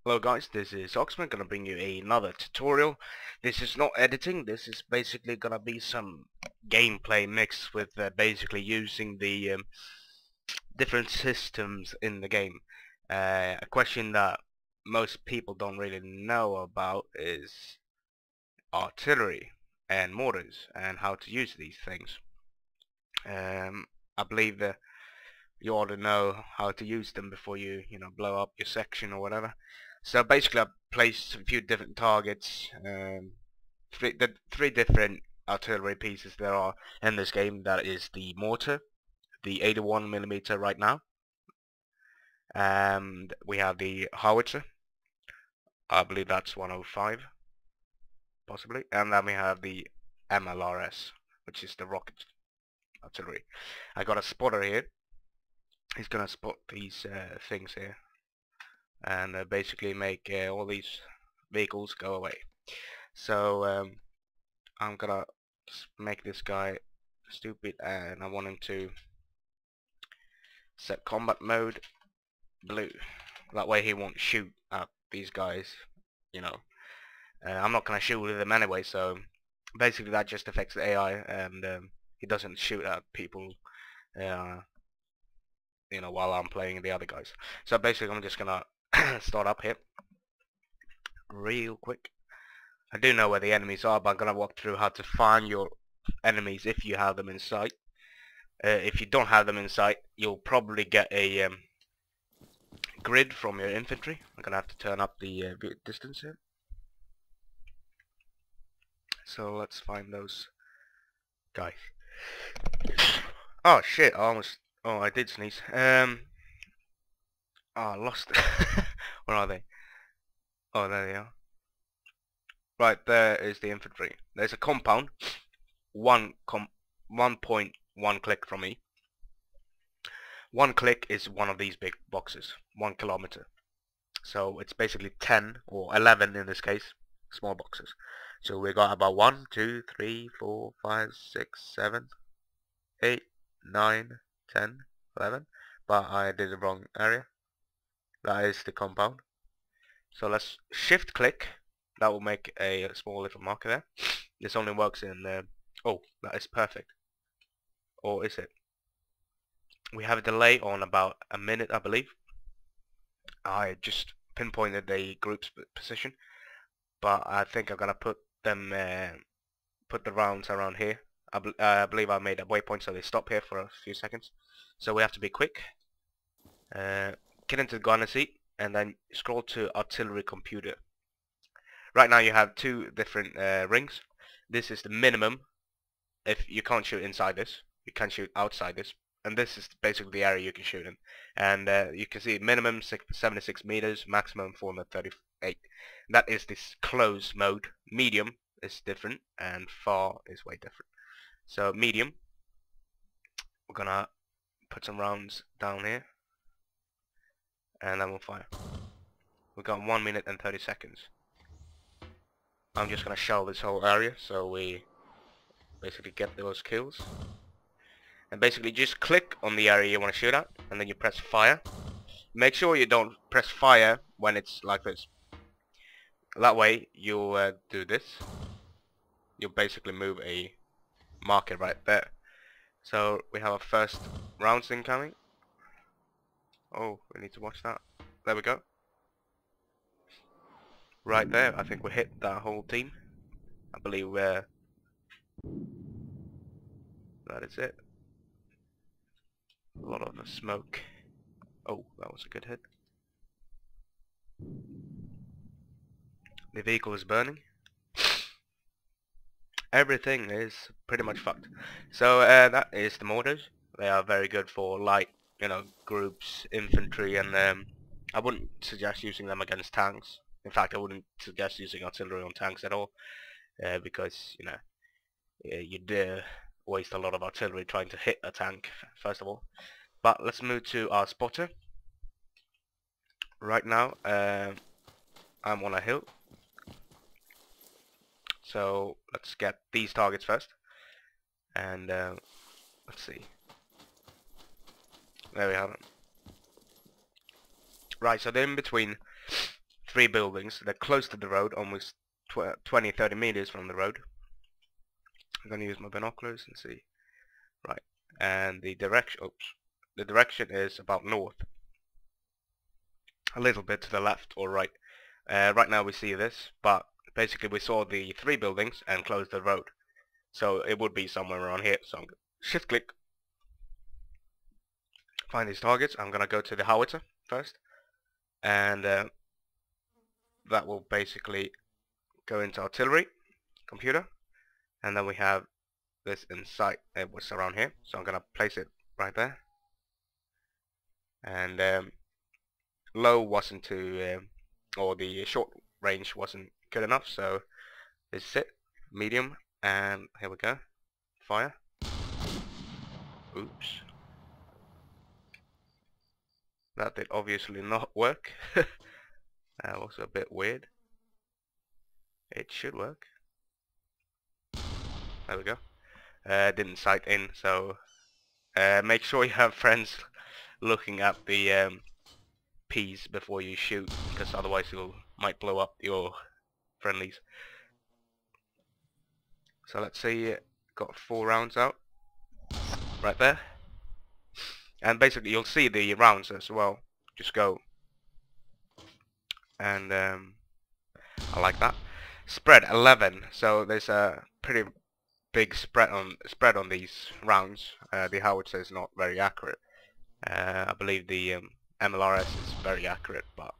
Hello guys, this is Oxman, gonna bring you another tutorial. This is not editing, this is basically gonna be some gameplay mixed with basically using the different systems in the game. A question that most people don't really know about is artillery and mortars and how to use these things. I believe that you ought to know how to use them before you blow up your section or whatever. So basically I've placed a few different targets, three different artillery pieces there are in this game. That is the mortar, the 81mm right now, and we have the howitzer, I believe that's 105 possibly, and then we have the MLRS, which is the rocket artillery. I got a spotter here. He's gonna spot these things here and basically make all these vehicles go away. So I'm gonna make this guy stupid, and I want him to set combat mode blue. That way he won't shoot at these guys, you know. I'm not gonna shoot with him anyway, so basically that just affects the AI, and he doesn't shoot at people while I'm playing the other guys. So basically I'm just gonna start up here real quick. I do know where the enemies are, but I'm gonna walk through how to find your enemies if you have them in sight. If you don't have them in sight, you'll probably get a grid from your infantry. I'm gonna have to turn up the distance here. So let's find those guys. Oh shit! I did sneeze. I lost. Where are they? Oh, there they are. Right, there is the infantry. There's a compound. 1.1 click from me. 1 click is one of these big boxes. 1 kilometer. So it's basically 10 or 11 in this case, small boxes. So we got about 1, 2, 3, 4, 5, 6, 7, 8, 9, 10, 11. But I did the wrong area. That is the compound. So let's shift click. That will make a small little marker there. This only works in oh, that is perfect. Or is it? We have a delay on about a minute, I believe. I just pinpointed the group's position, but I think I'm gonna put them put the rounds around here. I believe I made a waypoint so they stop here for a few seconds. So we have to be quick. Get into the gunner seat and then scroll to artillery computer. Right now you have two different rings. This is the minimum. If you can't shoot inside this, you can shoot outside this, and this is basically the area you can shoot in. And you can see minimum 76 meters, maximum 438. That is this close mode. Medium is different, and far is way different. So medium, we're gonna put some rounds down here, and then we'll fire. We've got 1 minute and 30 seconds. I'm just gonna shell this whole area so we basically get those kills. And basically just click on the area you want to shoot at, and then you press fire. Make sure you don't press fire when it's like this. That way you'll do this. You'll basically move a marker right there. So we have our first rounds incoming. Oh, we need to watch that. There we go. Right there, I think we hit that whole team. I believe that is it. A lot of smoke. Oh, that was a good hit. The vehicle is burning. Everything is pretty much fucked. So that is the mortars. They are very good for light, groups, infantry, and I wouldn't suggest using them against tanks. In fact, I wouldn't suggest using artillery on tanks at all, because you'd waste a lot of artillery trying to hit a tank first of all. But let's move to our spotter. Right now, I'm on a hill. So let's get these targets first, and let's see. There we have it. Right, so they're in between 3 buildings. They're close to the road, almost 20-30 meters from the road. I'm gonna use my binoculars and see. Right, and the direction. Oops, the direction is about north, a little bit to the left or right. Right now we see this, but basically we saw the 3 buildings and closed the road, so it would be somewhere around here. So I'm gonna shift click, find these targets. I'm gonna go to the howitzer first, and that will basically go into artillery computer, and then we have this in sight. It was around here, so I'm gonna place it right there. And low wasn't too, or the short range wasn't good enough, so this is it. Medium, and here we go. Fire. Oops. That did obviously not work. That was a bit weird. It should work. There we go. Didn't sight in, so make sure you have friends looking at the P's before you shoot, because otherwise you might blow up your friendlies. So let's see, got 4 rounds out right there, and basically you'll see the rounds as well. Just go, and I like that. Spread 11, so there's a pretty big spread on these rounds. The howitzer is not very accurate. I believe the MLRS is very accurate, but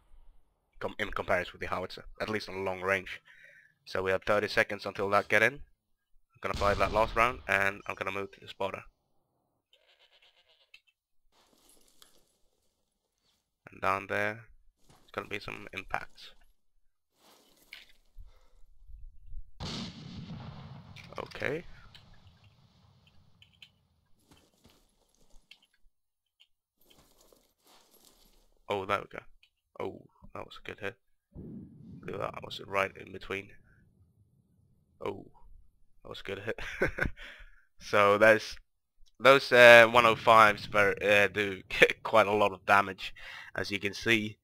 in comparison with the howitzer, at least on long range. So we have 30 seconds until that get in. I'm gonna fire that last round, and I'm gonna move to the spotter. And down there, it's gonna be some impacts. Okay. Oh, there we go. Oh, that was a good hit. Look at that, was it right in between? Oh, that was a good hit. So there's those 105s do quite a lot of damage. As you can see,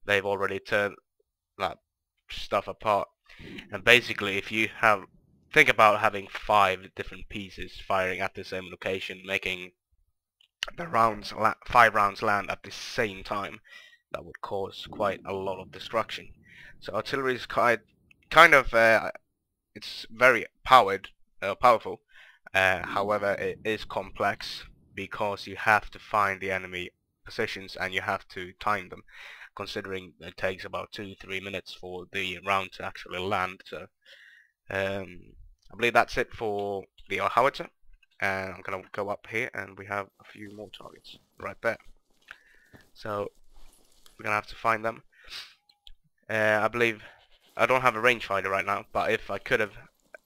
they've already turned that stuff apart. And basically, if you think about having 5 different pieces firing at the same location, making the 5 rounds land at the same time, that would cause quite a lot of destruction. So artillery is kind of it's very powerful. However, it is complex because you have to find the enemy positions and you have to time them, considering it takes about 2-3 minutes for the round to actually land. So I believe that's it for the howitzer, and I'm gonna go up here and we have a few more targets right there. So we're gonna have to find them. I believe I don't have a rangefinder right now, but if I could have,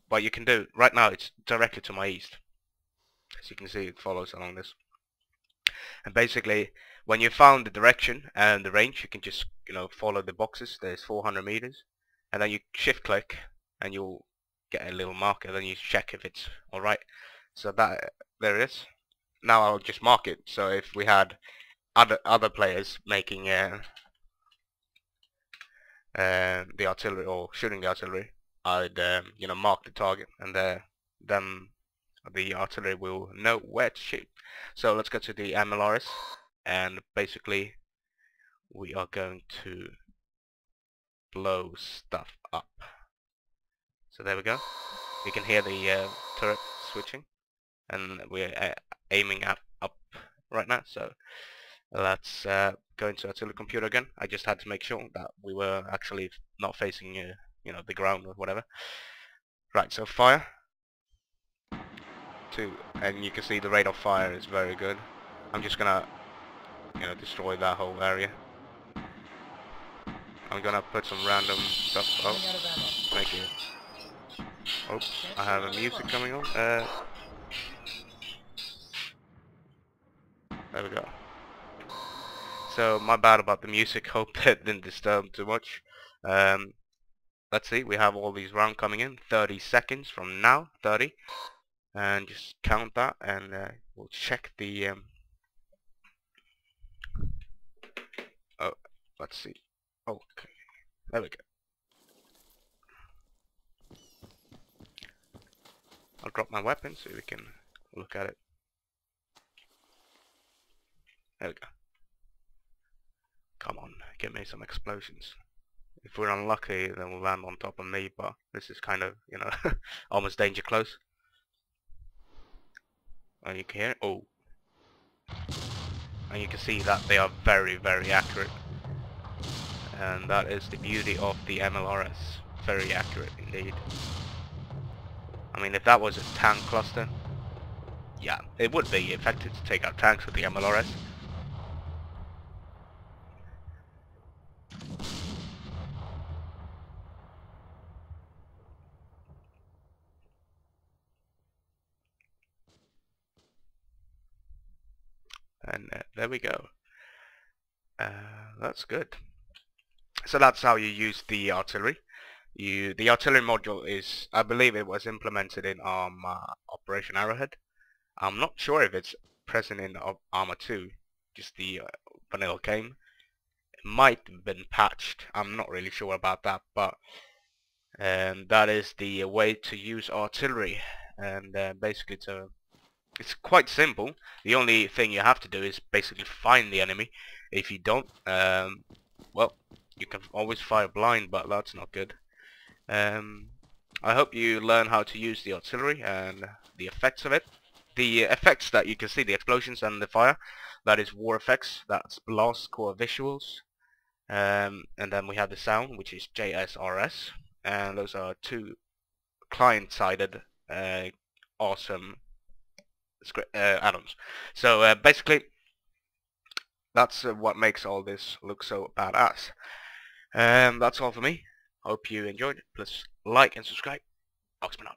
what you can do right now, it's directly to my east. As you can see, it follows along this. And basically, when you found the direction and the range, you can just follow the boxes. There's 400 meters, and then you shift click, and you'll get a little marker. Then you check if it's all right. So that there it is. Now I'll just mark it. So if we had other players making the artillery or shooting the artillery, I'd mark the target, and then the artillery will know where to shoot. So let's go to the MLRS, and basically we are going to blow stuff up. So there we go. You can hear the turret switching, and we're aiming up right now. So let's go into artillery computer again. I just had to make sure that we were actually not facing the ground or whatever. Right, so fire. 2, and you can see the rate of fire is very good. I'm just gonna destroy that whole area. I'm gonna put some random stuff up. Thank you. Oops, I have a music coming on. There we go. So my bad about the music. Hope that didn't disturb too much. Let's see. We have all these rounds coming in. 30 seconds from now. 30. And just count that, and we'll check the oh, let's see. Okay, There we go. I'll drop my weapon so we can look at it. There we go. Come on, give me some explosions. If we're unlucky, then we'll land on top of me, but this is kind of, you know, almost danger close. And you can hear it. Oh. And you can see that they are very, very accurate. And that is the beauty of the MLRS. Very accurate indeed. I mean, if that was a tank cluster, yeah, it would be effective to take out tanks with the MLRS. And there we go. That's good. So that's how you use the artillery. The artillery module is, I believe it was implemented in Operation Arrowhead. I'm not sure if it's present in Arma 2, just the vanilla game. It might have been patched, I'm not really sure about that, but that is the way to use artillery. And basically it's quite simple. The only thing you have to do is basically find the enemy. If you don't, well, you can always fire blind, but that's not good. I hope you learn how to use the artillery and the effects of it. The effects that you can see, the explosions and the fire, that is war effects, that's Blastcore visuals. And then we have the sound, which is JSRS, and those are two client-sided awesome add-ons. So basically, that's what makes all this look so badass. That's all for me. Hope you enjoyed it. Please like and subscribe. Oxman out.